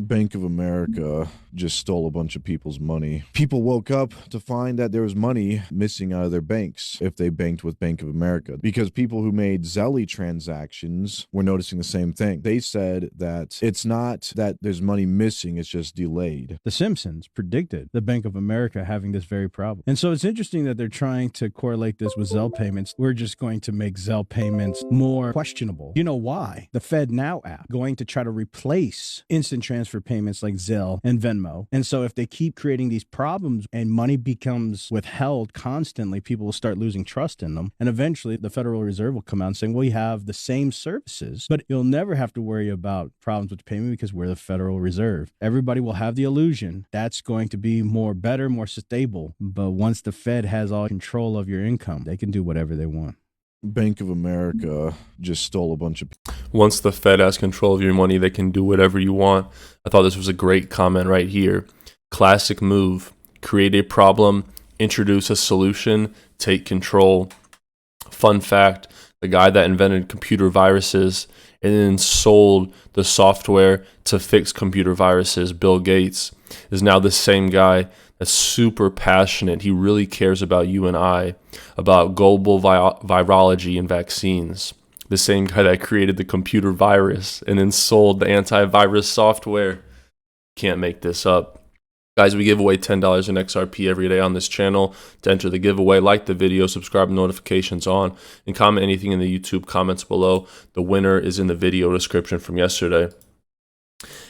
Bank of America just stole a bunch of people's money. People woke up to find that there was money missing out of their banks if they banked with Bank of America, because people who made Zelly transactions were noticing the same thing. They said that it's not that there's money missing, it's just delayed. The Simpsons predicted the Bank of America having this very problem. And so it's interesting that they're trying to correlate this with Zelle payments. We're just going to make Zelle payments more questionable. You know why? The Fed Now app going to try to replace instant transfer payments like Zelle and Venmo. And so if they keep creating these problems and money becomes withheld constantly, people will start losing trust in them. And eventually the Federal Reserve will come out and say, we have the same services, but you'll never have to worry about problems with payment because we're the Federal Reserve. Everybody will have the illusion that's going to be more better, more stable. But once the Fed has all control of your income, they can do whatever they want. Bank of America just stole a bunch of. Once the Fed has control of your money, they can do whatever you want. I thought this was a great comment right here. Classic move. Create a problem, introduce a solution, take control. Fun fact, the guy that invented computer viruses and then sold the software to fix computer viruses, Bill Gates, is now the same guy that's super passionate. He really cares about you and I, about global virology and vaccines. The same guy that created the computer virus and then sold the antivirus software. Can't make this up. Guys, we give away $10 in XRP every day on this channel. To enter the giveaway, like the video, subscribe, notifications on, and comment anything in the YouTube comments below. The winner is in the video description from yesterday.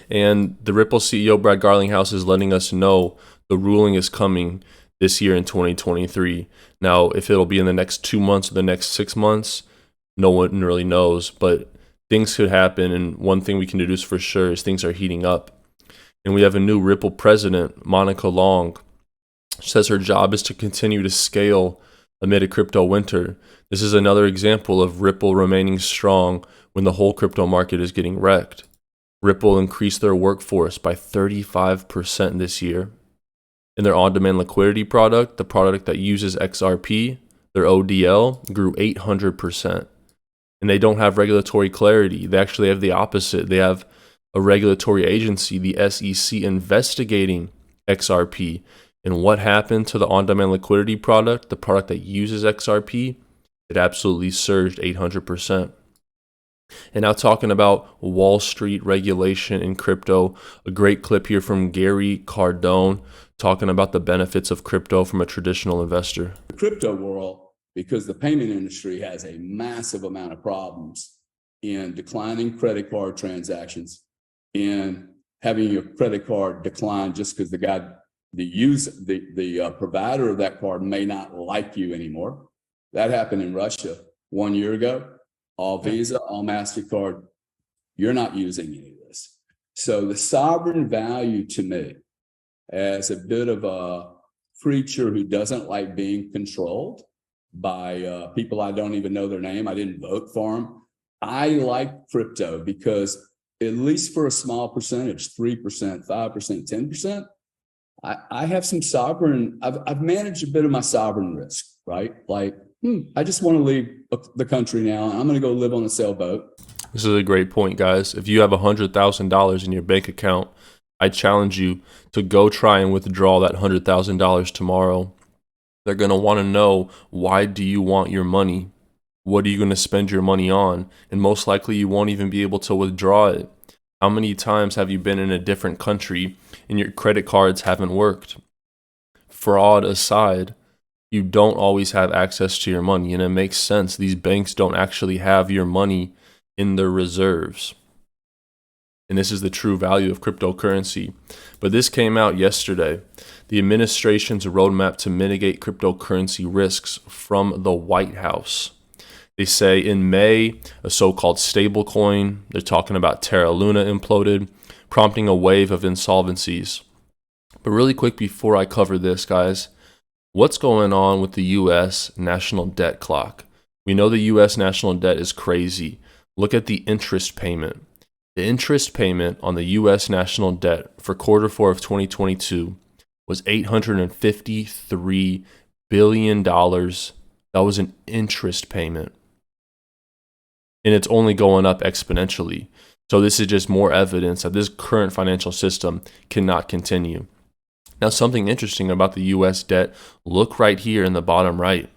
And the Ripple CEO, Brad Garlinghouse, is letting us know the ruling is coming this year in 2023. Now, if it'll be in the next 2 months or the next 6 months, no one really knows. But things could happen, and one thing we can deduce for sure is things are heating up. And we have a new Ripple president, Monica Long. She says her job is to continue to scale amid a crypto winter. This is another example of Ripple remaining strong when the whole crypto market is getting wrecked. Ripple increased their workforce by 35% this year. In their on-demand liquidity product, the product that uses XRP, their ODL, grew 800%. And they don't have regulatory clarity. They actually have the opposite. They have a regulatory agency, the SEC, investigating XRP. And what happened to the on-demand liquidity product, the product that uses XRP? It absolutely surged 800%. And now talking about Wall Street regulation in crypto, a great clip here from Gary Cardone talking about the benefits of crypto from a traditional investor. The crypto world, because the payment industry has a massive amount of problems in declining credit card transactions, in having your credit card decline just because the provider of that card may not like you anymore. That happened in Russia 1 year ago. All Visa, all MasterCard, you're not using any of this. So the sovereign value to me, as a bit of a preacher who doesn't like being controlled by people I don't even know their name, I didn't vote for them. I like crypto because at least for a small percentage, 3%, 5%, 10%, I have some sovereign, I've managed a bit of my sovereign risk, right? Like, I just want to leave the country now. I'm going to go live on a sailboat. This is a great point, guys. If you have $100,000 in your bank account, I challenge you to go try and withdraw that $100,000 tomorrow. They're going to want to know, why do you want your money? What are you going to spend your money on? And most likely you won't even be able to withdraw it. How many times have you been in a different country and your credit cards haven't worked? Fraud aside, you don't always have access to your money, and it makes sense. These banks don't actually have your money in their reserves. And this is the true value of cryptocurrency. But this came out yesterday. The administration's roadmap to mitigate cryptocurrency risks from the White House. They say in May, a so-called stablecoin, they're talking about Terra Luna imploded, prompting a wave of insolvencies. But really quick before I cover this, guys, what's going on with the U.S. national debt clock? We know the U.S. national debt is crazy. Look at the interest payment. The interest payment on the U.S. national debt for Q4 of 2022 was $853 billion. That was an interest payment. And it's only going up exponentially. So this is just more evidence that this current financial system cannot continue. Now, something interesting about the US debt, look right here in the bottom right.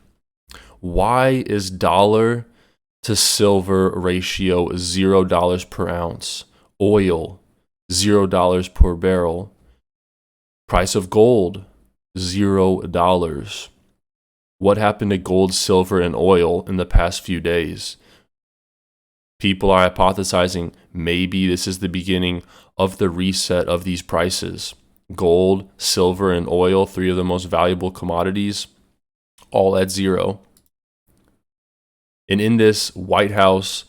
Why is dollar to silver ratio $0 per ounce? Oil, $0 per barrel. Price of gold, $0. What happened to gold, silver, and oil in the past few days? People are hypothesizing maybe this is the beginning of the reset of these prices. Gold, silver, and oil, 3 of the most valuable commodities, all at 0. And in this White House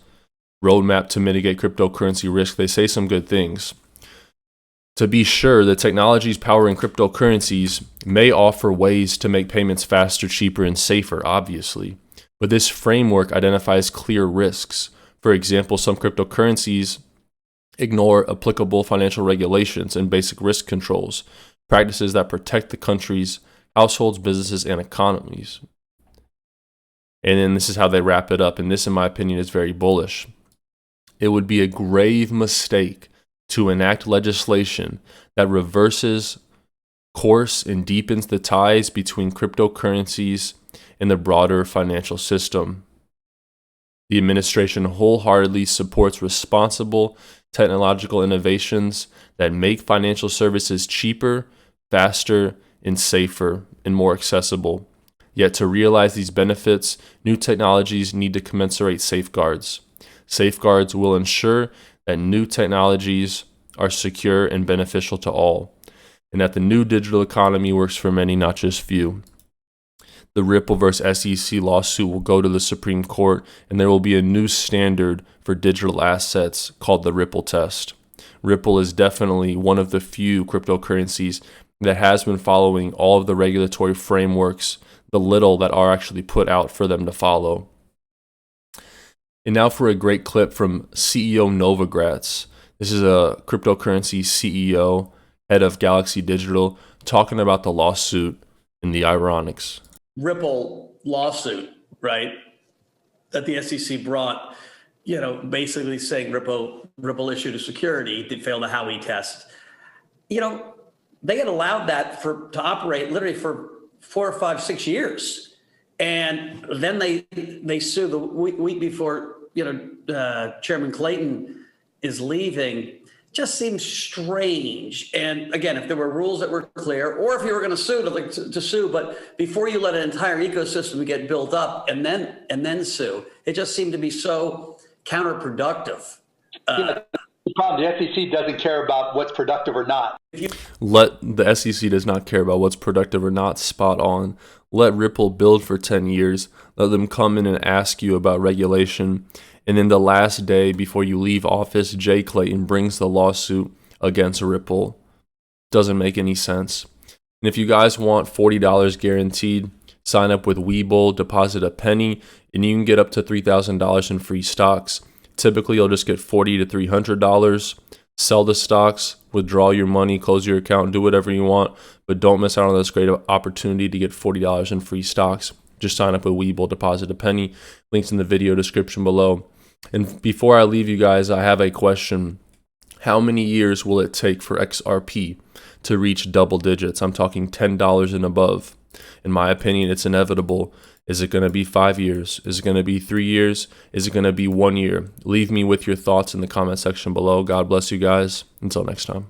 roadmap to mitigate cryptocurrency risk, they say some good things. To be sure, the technologies powering cryptocurrencies may offer ways to make payments faster, cheaper, and safer, obviously. But this framework identifies clear risks. For example, some cryptocurrencies ignore applicable financial regulations and basic risk controls, practices that protect the country's households, businesses, and economies. And then this is how they wrap it up. And this, in my opinion, is very bullish. It would be a grave mistake to enact legislation that reverses course and deepens the ties between cryptocurrencies and the broader financial system. The administration wholeheartedly supports responsible technological innovations that make financial services cheaper, faster, and safer, and more accessible. Yet to realize these benefits, new technologies need to commensurate safeguards. Safeguards will ensure that new technologies are secure and beneficial to all, and that the new digital economy works for many, not just few. The Ripple versus SEC lawsuit will go to the Supreme Court, and there will be a new standard for digital assets called the Ripple test. Ripple is definitely one of the few cryptocurrencies that has been following all of the regulatory frameworks, the little that are actually put out for them to follow. And now for a great clip from CEO Novogratz. This is a cryptocurrency CEO, head of Galaxy Digital, talking about the lawsuit and the ironics. Ripple lawsuit, right, that the SEC brought, basically saying Ripple issued a security that failed a Howey test. They had allowed that to operate literally for 4 or 5, 6 years. And then they sue the week before, Chairman Clayton is leaving. Just seems strange. And again, if there were rules that were clear, or if you were going to sue to sue, but before you let an entire ecosystem get built up and then sue, it just seemed to be so counterproductive. The problem, the SEC doesn't care about what's productive or not. The SEC does not care about what's productive or not. Spot on. Let Ripple build for 10 years. Let them come in and ask you about regulation. And then the last day before you leave office, Jay Clayton brings the lawsuit against Ripple. Doesn't make any sense. And if you guys want $40 guaranteed, sign up with Webull, deposit a penny, and you can get up to $3,000 in free stocks. Typically, you'll just get $40 to $300. Sell the stocks, withdraw your money, close your account, do whatever you want, but don't miss out on this great opportunity to get $40 in free stocks. Just sign up with Webull, deposit a penny. Links in the video description below. And before I leave you guys, I have a question. How many years will it take for XRP to reach double digits? I'm talking $10 and above. In my opinion, it's inevitable. Is it going to be 5 years? Is it going to be 3 years? Is it going to be 1 year? Leave me with your thoughts in the comment section below. God bless you guys. Until next time.